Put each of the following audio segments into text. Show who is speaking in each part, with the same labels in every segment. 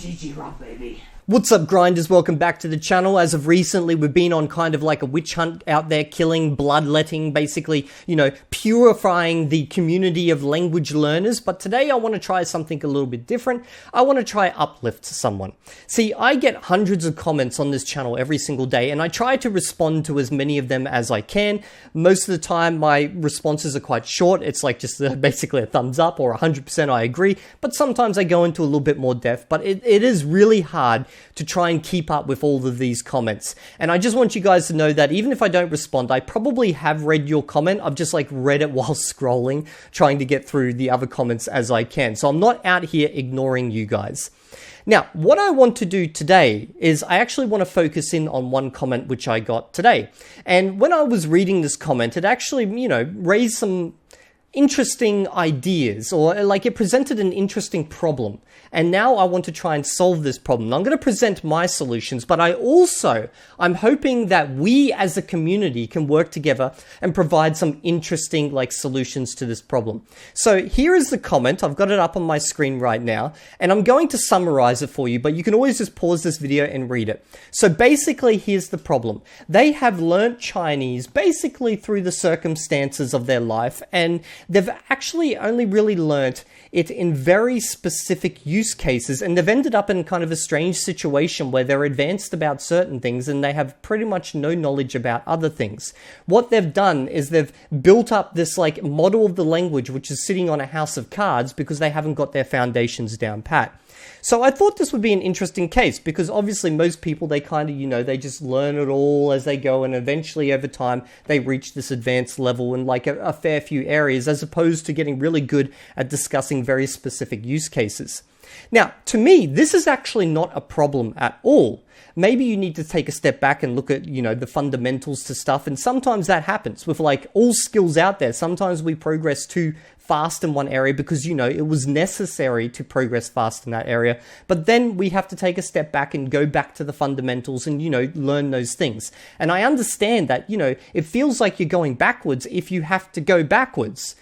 Speaker 1: GG Rob, baby.
Speaker 2: What's up, grinders? Welcome back to the channel. As of recently, we've been on kind of like a witch hunt out there, killing, bloodletting, basically, purifying the community of language learners. But today I want to try something a little bit different. I want to try uplift someone. See, I get hundreds of comments on this channel every single day, and I try to respond to as many of them as I can. Most of the time, my responses are quite short. It's like just basically a thumbs up or 100% I agree. But sometimes I go into a little bit more depth, but it is really hard to try and keep up with all of these comments. And I just want you guys to know that even if I don't respond, I probably have read your comment. I've just like read it while scrolling, trying to get through the other comments as I can. So I'm not out here ignoring you guys. Now, what I want to do today is I actually want to focus in on one comment which I got today. And when I was reading this comment, it actually, raised some interesting ideas, or like it presented an interesting problem. And now I want to try and solve this problem. I'm going to present my solutions, but I'm hoping that we as a community can work together and provide some interesting solutions to this problem. So here is the comment. I've got it up on my screen right now, and I'm going to summarize it for you, but you can always just pause this video and read it. So basically, here's the problem. They have learnt Chinese basically through the circumstances of their life, and they've actually only really learnt it in very specific use cases, and they've ended up in kind of a strange situation where they're advanced about certain things and they have pretty much no knowledge about other things. What they've done is they've built up this model of the language which is sitting on a house of cards because they haven't got their foundations down pat. So I thought this would be an interesting case because obviously most people, they kind of, they just learn it all as they go, and eventually over time they reach this advanced level in a fair few areas, as opposed to getting really good at discussing very specific use cases. Now, to me, this is actually not a problem at all. Maybe you need to take a step back and look at, the fundamentals to stuff. And sometimes that happens with all skills out there. Sometimes we progress too fast in one area because, it was necessary to progress fast in that area. But then we have to take a step back and go back to the fundamentals and, learn those things. And I understand that, it feels like you're going backwards if you have to go backwards.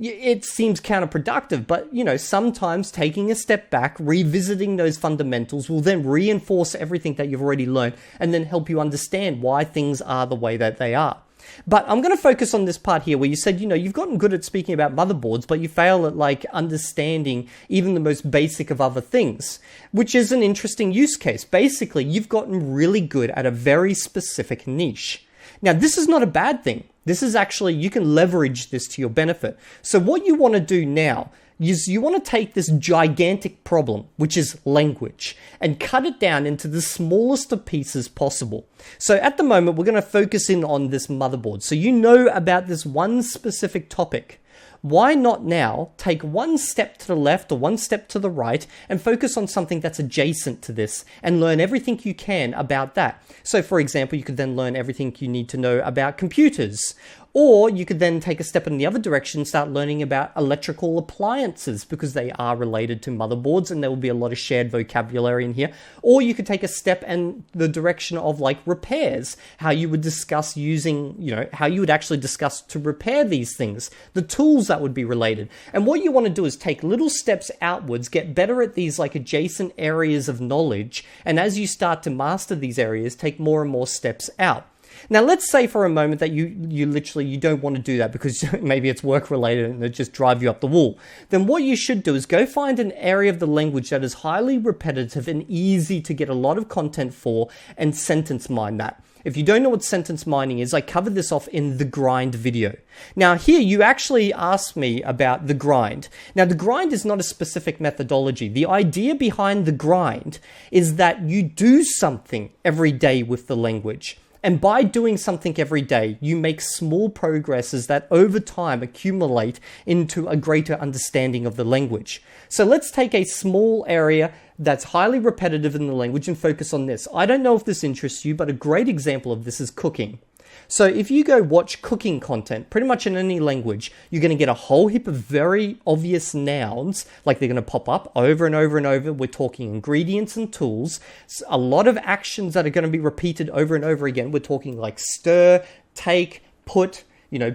Speaker 2: It seems counterproductive, but, sometimes taking a step back, revisiting those fundamentals will then reinforce everything that you've already learned and then help you understand why things are the way that they are. But I'm going to focus on this part here where you said, you've gotten good at speaking about motherboards, but you fail at understanding even the most basic of other things, which is an interesting use case. Basically, you've gotten really good at a very specific niche. Now, this is not a bad thing. This is actually, you can leverage this to your benefit. So what you want to do now is you want to take this gigantic problem, which is language, and cut it down into the smallest of pieces possible. So at the moment, we're going to focus in on this motherboard. So you know about this one specific topic. Why not now take one step to the left or one step to the right and focus on something that's adjacent to this and learn everything you can about that? So for example, you could then learn everything you need to know about computers. Or you could then take a step in the other direction and start learning about electrical appliances because they are related to motherboards and there will be a lot of shared vocabulary in here. Or you could take a step in the direction of repairs, how you would discuss using, how you would actually discuss to repair these things, the tools that would be related. And what you want to do is take little steps outwards, get better at these adjacent areas of knowledge. And as you start to master these areas, take more and more steps out. Now, let's say for a moment that you don't want to do that because maybe it's work related and it just drives you up the wall. Then what you should do is go find an area of the language that is highly repetitive and easy to get a lot of content for and sentence mine that. If you don't know what sentence mining is, I covered this off in the grind video. Now here you actually asked me about the grind. Now the grind is not a specific methodology. The idea behind the grind is that you do something every day with the language. And by doing something every day, you make small progresses that over time accumulate into a greater understanding of the language. So let's take a small area that's highly repetitive in the language and focus on this. I don't know if this interests you, but a great example of this is cooking. So if you go watch cooking content, pretty much in any language, you're going to get a whole heap of very obvious nouns, like they're going to pop up over and over and over. We're talking ingredients and tools. A lot of actions that are going to be repeated over and over again. We're talking like stir, take, put,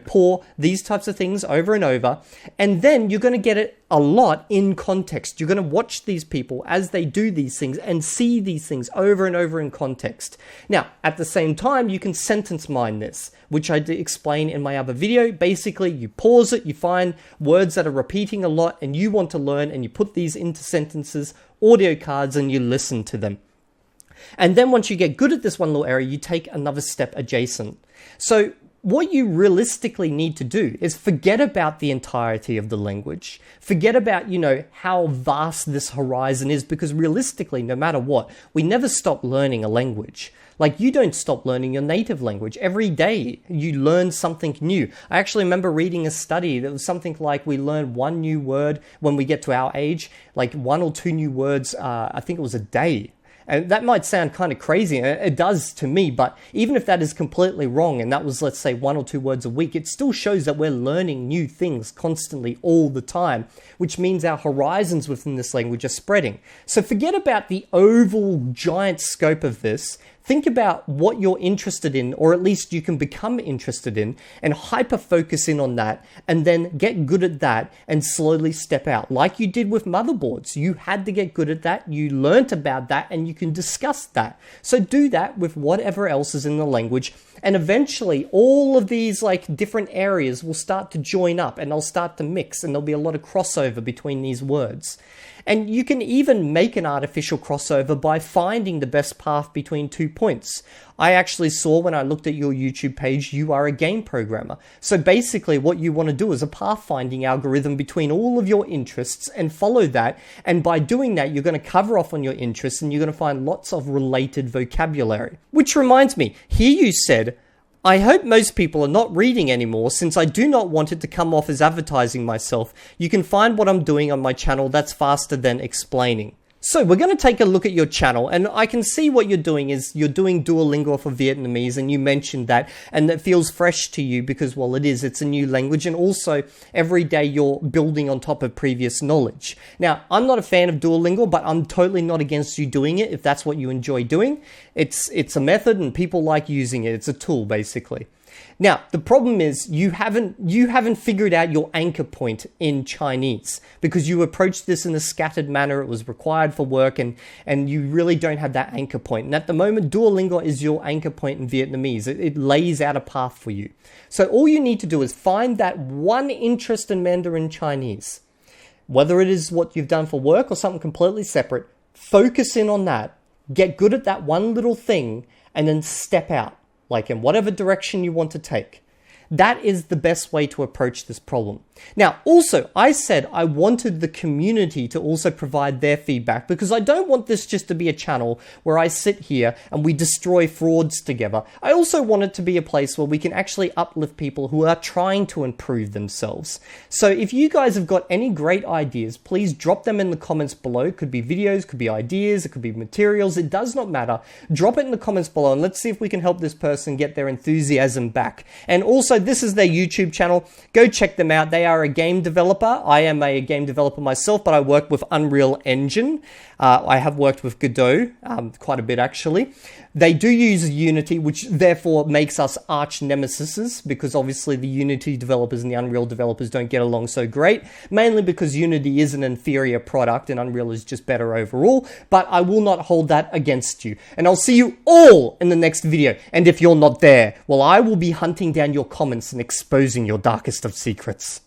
Speaker 2: pour these types of things over and over, and then you're going to get it a lot in context. You're going to watch these people as they do these things and see these things over and over in context. Now, at the same time, you can sentence mine this, which I did explain in my other video. Basically, you pause it, you find words that are repeating a lot and you want to learn, and you put these into sentences, audio cards, and you listen to them. And then once you get good at this one little area, you take another step adjacent. So what you realistically need to do is forget about the entirety of the language. Forget about, how vast this horizon is, because realistically, no matter what, we never stop learning a language. Like, you don't stop learning your native language. Every day you learn something new. I actually remember reading a study that was something like we learn one new word when we get to our age, like 1 or 2 new words, I think it was a day. And that might sound kind of crazy, and it does to me, but even if that is completely wrong, and that was, let's say, 1 or 2 words a week, it still shows that we're learning new things constantly all the time, which means our horizons within this language are spreading. So forget about the oval giant scope of this. Think about what you're interested in, or at least you can become interested in, and hyper-focus in on that, and then get good at that and slowly step out. Like you did with motherboards. You had to get good at that, you learnt about that, and you can discuss that. So do that with whatever else is in the language, and eventually all of these different areas will start to join up, and they'll start to mix, and there'll be a lot of crossover between these words. And you can even make an artificial crossover by finding the best path between 2 points. I actually saw when I looked at your YouTube page, you are a game programmer. So basically what you want to do is a pathfinding algorithm between all of your interests and follow that. And by doing that, you're going to cover off on your interests and you're going to find lots of related vocabulary. Which reminds me, here you said, I hope most people are not reading anymore since I do not want it to come off as advertising myself. You can find what I'm doing on my channel that's faster than explaining. So we're going to take a look at your channel, and I can see what you're doing is you're doing Duolingo for Vietnamese, and you mentioned that, and that feels fresh to you because, well, it's a new language, and also every day you're building on top of previous knowledge. Now, I'm not a fan of Duolingo, but I'm totally not against you doing it if that's what you enjoy doing. It's a method and people like using it. It's a tool, basically. Now, the problem is you haven't figured out your anchor point in Chinese because you approached this in a scattered manner. It was required for work and you really don't have that anchor point. And at the moment, Duolingo is your anchor point in Vietnamese. It lays out a path for you. So all you need to do is find that one interest in Mandarin Chinese, whether it is what you've done for work or something completely separate. Focus in on that, get good at that one little thing, and then step out. Like in whatever direction you want to take. That is the best way to approach this problem. Now, also, I said I wanted the community to also provide their feedback because I don't want this just to be a channel where I sit here and we destroy frauds together. I also want it to be a place where we can actually uplift people who are trying to improve themselves. So if you guys have got any great ideas, please drop them in the comments below. It could be videos, could be ideas, it could be materials. It does not matter. Drop it in the comments below and let's see if we can help this person get their enthusiasm back. And also, this is their YouTube channel. Go check them out. They are a game developer. I am a game developer myself, but I work with Unreal Engine. I have worked with Godot quite a bit, actually. They do use Unity, which therefore makes us arch nemesises, because obviously the Unity developers and the Unreal developers don't get along so great, mainly because Unity is an inferior product and Unreal is just better overall, but I will not hold that against you. And I'll see you all in the next video. And if you're not there, well, I will be hunting down your comments and exposing your darkest of secrets.